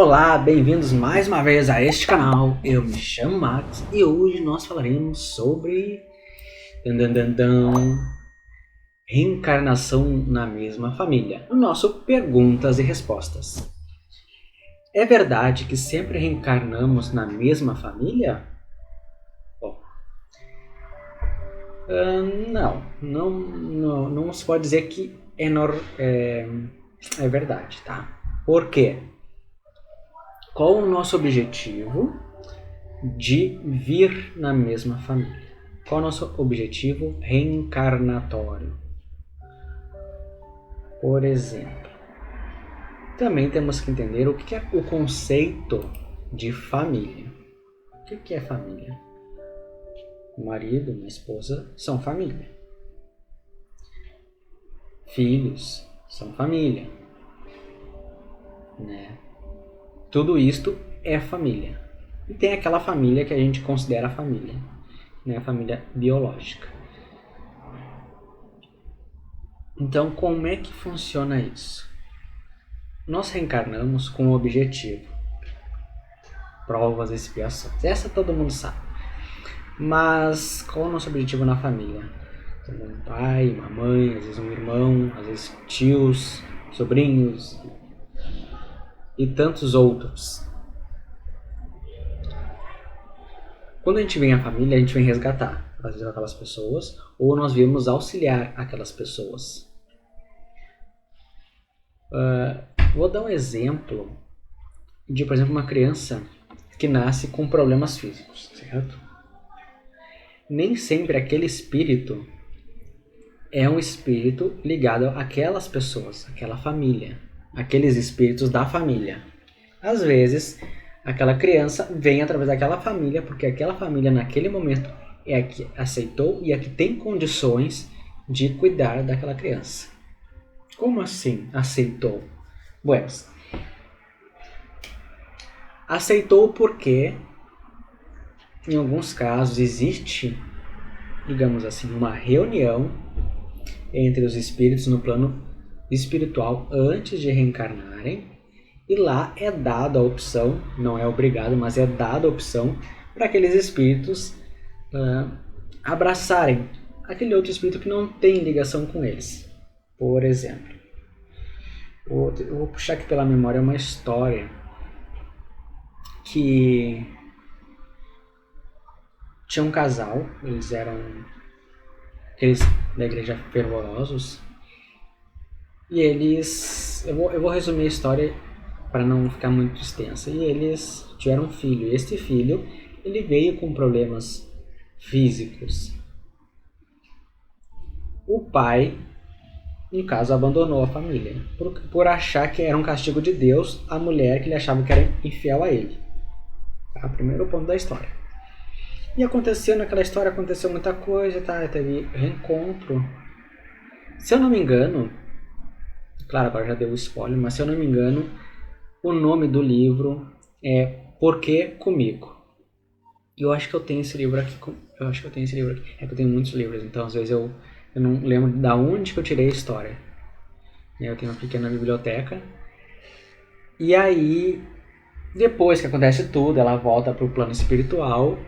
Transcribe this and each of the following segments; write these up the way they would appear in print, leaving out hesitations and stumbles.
Olá, bem-vindos mais uma vez a este canal. Eu me chamo Max e hoje nós falaremos sobre reencarnação na mesma família, no nosso Perguntas e Respostas. É verdade que sempre reencarnamos na mesma família? Bom, não se pode dizer que é verdade, tá? Por quê? Qual o nosso objetivo de vir na mesma família? Qual o nosso objetivo reencarnatório? Por exemplo, também temos que entender o que é o conceito de família. O que é família? O marido, uma esposa são família. Filhos são família, né? Tudo isto é família. E tem aquela família que a gente considera família, né? A família biológica. Então, como é que funciona isso? Nós reencarnamos com um objetivo. Provas e expiações. Essa todo mundo sabe. Mas qual é o nosso objetivo na família? Temos um pai, uma mãe, às vezes um irmão, às vezes tios, sobrinhos e tantos outros. Quando a gente vem à família, a gente vem resgatar, às vezes, aquelas pessoas, ou nós viemos auxiliar aquelas pessoas. Vou dar um exemplo de, por exemplo, uma criança que nasce com problemas físicos, certo? Nem sempre aquele espírito é um espírito ligado àquelas pessoas, àquela família, aqueles espíritos da família. Às vezes, aquela criança vem através daquela família, porque aquela família naquele momento é a que aceitou e a que tem condições de cuidar daquela criança. Como assim aceitou? Bueno, aceitou porque em alguns casos existe, digamos assim, uma reunião entre os espíritos no plano espiritual antes de reencarnarem, e lá é dada a opção, não é obrigado, mas é dada a opção para aqueles espíritos abraçarem aquele outro espírito que não tem ligação com eles. Por exemplo, eu vou puxar aqui pela memória uma história que tinha um casal, eles eram aqueles da igreja fervorosos, e eles, eu vou resumir a história para não ficar muito extensa, e eles tiveram um filho, e este filho, ele veio com problemas físicos. O pai, no caso, abandonou a família, por achar que era um castigo de Deus a mulher que ele achava que era infiel a ele. Tá? Primeiro ponto da história. E naquela história aconteceu muita coisa, tá? Teve reencontro. Se eu não me engano, claro, agora já deu spoiler, mas se eu não me engano, o nome do livro é Por que Comigo? E eu acho que eu tenho esse livro aqui. É que eu tenho muitos livros, então às vezes eu não lembro da onde que eu tirei a história. Eu tenho uma pequena biblioteca. E aí, depois que acontece tudo, ela volta para o plano espiritual.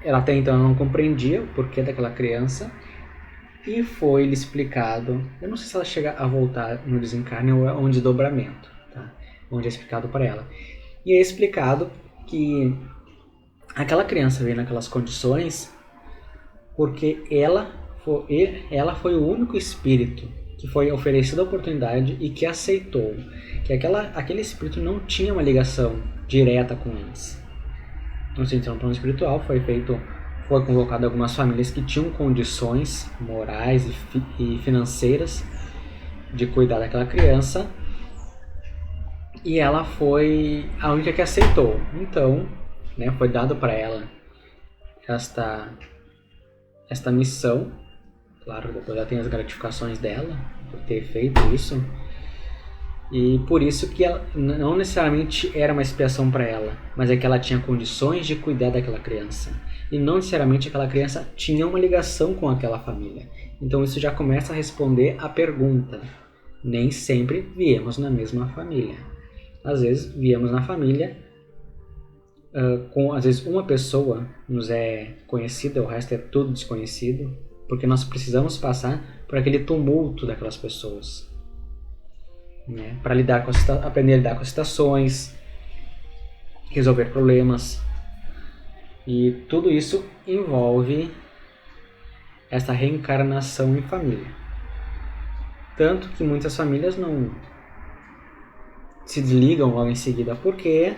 Ela até então não compreendia o porquê daquela criança. E foi-lhe explicado, eu não sei se ela chega a voltar no desencarne ou é um desdobramento, tá? Onde é explicado para ela. E é explicado que aquela criança veio naquelas condições porque ela foi o único espírito que foi oferecido a oportunidade e que aceitou que aquele espírito não tinha uma ligação direta com eles. Então, no plano espiritual foi convocado algumas famílias que tinham condições morais e financeiras de cuidar daquela criança, e ela foi a única que aceitou. Então, né, foi dado para ela esta missão. Claro, depois ela tem as gratificações dela por ter feito isso, e por isso que ela não necessariamente era uma expiação para ela, mas é que ela tinha condições de cuidar daquela criança. E não necessariamente aquela criança tinha uma ligação com aquela família. Então isso já começa a responder a pergunta. Nem sempre viemos na mesma família. Às vezes viemos na família com, às vezes, uma pessoa nos é conhecida, o resto é tudo desconhecido, porque nós precisamos passar por aquele tumulto daquelas pessoas, né? Para aprender a lidar com as situações, resolver problemas. E tudo isso envolve essa reencarnação em família. Tanto que muitas famílias não se desligam logo em seguida, porque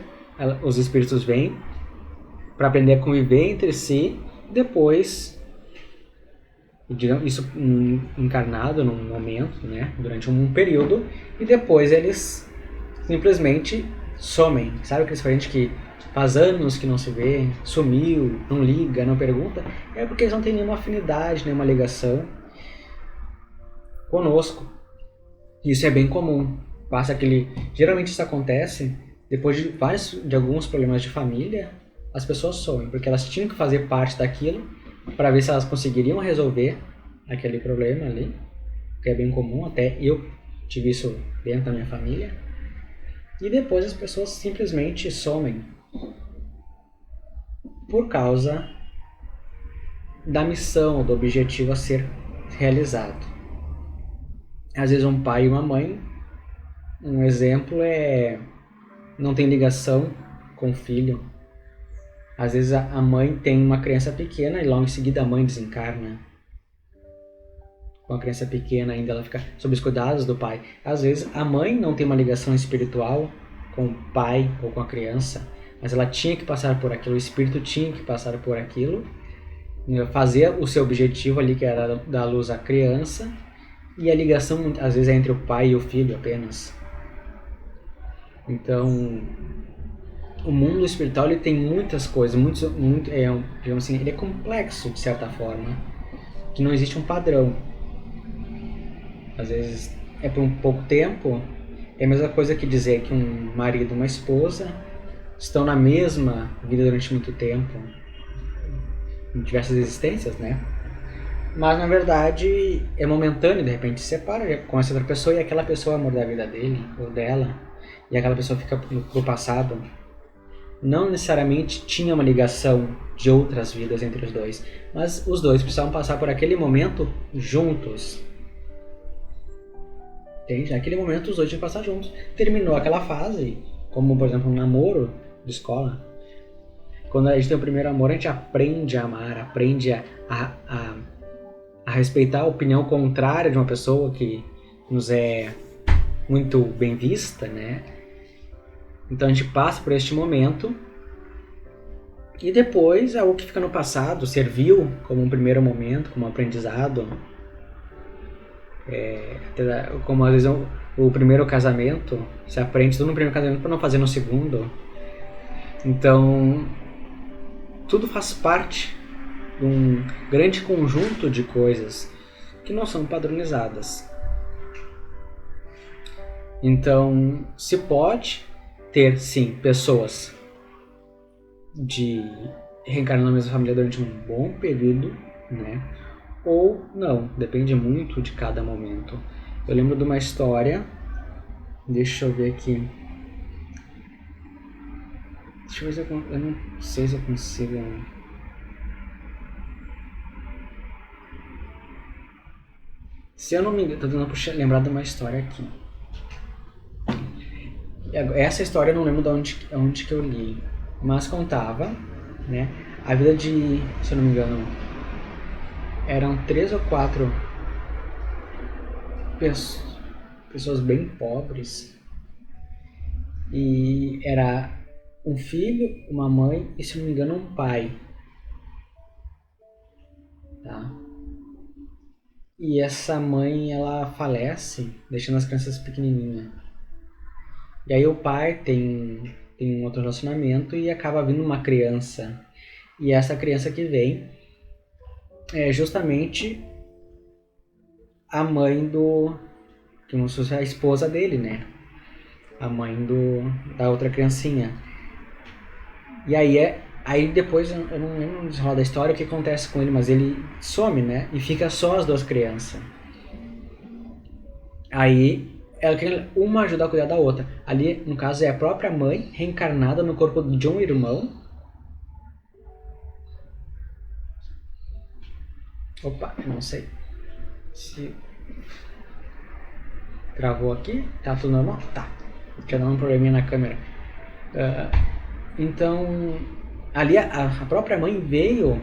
os espíritos vêm para aprender a conviver entre si, depois, digamos, isso encarnado num momento, né, durante um período, e depois eles simplesmente somem. Sabe aqueles parentes que faz anos que não se vê, sumiu, não liga, não pergunta? É porque eles não têm nenhuma afinidade, nenhuma ligação conosco. Isso é bem comum. Geralmente isso acontece depois de alguns problemas de família, as pessoas somem, porque elas tinham que fazer parte daquilo para ver se elas conseguiriam resolver aquele problema ali, que é bem comum, até eu tive isso dentro da minha família. E depois as pessoas simplesmente somem por causa da missão, do objetivo a ser realizado. Às vezes um pai e uma mãe, um exemplo não tem ligação com o filho. Às vezes a mãe tem uma criança pequena e logo em seguida a mãe desencarna. Com a criança pequena ainda ela fica sob os cuidados do pai. Às vezes a mãe não tem uma ligação espiritual com o pai ou com a criança, mas ela tinha que passar por aquilo, o espírito tinha que passar por aquilo, fazer o seu objetivo ali, que era dar luz à criança, e a ligação às vezes é entre o pai e o filho apenas. Então, o mundo espiritual ele tem muitas coisas, digamos assim, ele é complexo de certa forma, que não existe um padrão. Às vezes é por um pouco tempo, é a mesma coisa que dizer que um marido e uma esposa estão na mesma vida durante muito tempo, em diversas existências, né? Mas na verdade é momentâneo, de repente se separa com essa outra pessoa e aquela pessoa é o amor da vida dele ou dela, e aquela pessoa fica pro passado. Não necessariamente tinha uma ligação de outras vidas entre os dois, mas os dois precisavam passar por aquele momento juntos. Entende? Naquele momento os dois tinham que passar juntos. Terminou aquela fase, como por exemplo um namoro de escola. Quando a gente tem o primeiro amor, a gente aprende a amar, aprende a respeitar a opinião contrária de uma pessoa que nos é muito bem vista, né? Então a gente passa por este momento e depois algo que fica no passado serviu como um primeiro momento, como um aprendizado, como às vezes o primeiro casamento, se aprende tudo no primeiro casamento para não fazer no segundo. Então tudo faz parte de um grande conjunto de coisas que não são padronizadas. Então se pode ter, sim, pessoas de reencarnar na mesma família durante um bom período, né? Ou não, depende muito de cada momento. Eu lembro de uma história, deixa eu ver aqui. Deixa eu ver se eu não sei se eu consigo. Se eu não me engano, tô tentando lembrar de uma história aqui. Essa história eu não lembro de onde que eu li, mas contava, né, a vida de, se eu não me engano, eram 3 ou 4 pessoas bem pobres, e era um filho, uma mãe e, se não me engano, um pai, tá? E essa mãe, ela falece, deixando as crianças pequenininhas. E aí o pai tem um outro relacionamento e acaba vindo uma criança. E essa criança que vem é justamente a mãe como se fosse a esposa dele, né? A mãe da outra criancinha. E aí depois, eu não lembro o desenrolar da história o que acontece com ele, mas ele some, né? E fica só as 2 crianças. Aí uma ajuda a cuidar da outra. Ali, no caso, é a própria mãe reencarnada no corpo de um irmão. Opa, não sei se gravou aqui. Tá tudo normal? Tá. Tinha dado um probleminha na câmera. Então, ali a própria mãe veio,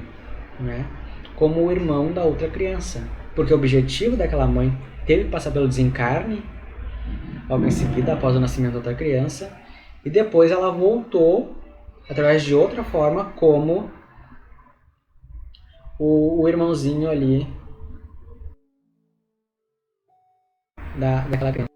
né, como o irmão da outra criança. Porque o objetivo daquela mãe teve que passar pelo desencarne, logo em seguida, após o nascimento da outra criança, e depois ela voltou, através de outra forma, como o irmãozinho ali daquela criança.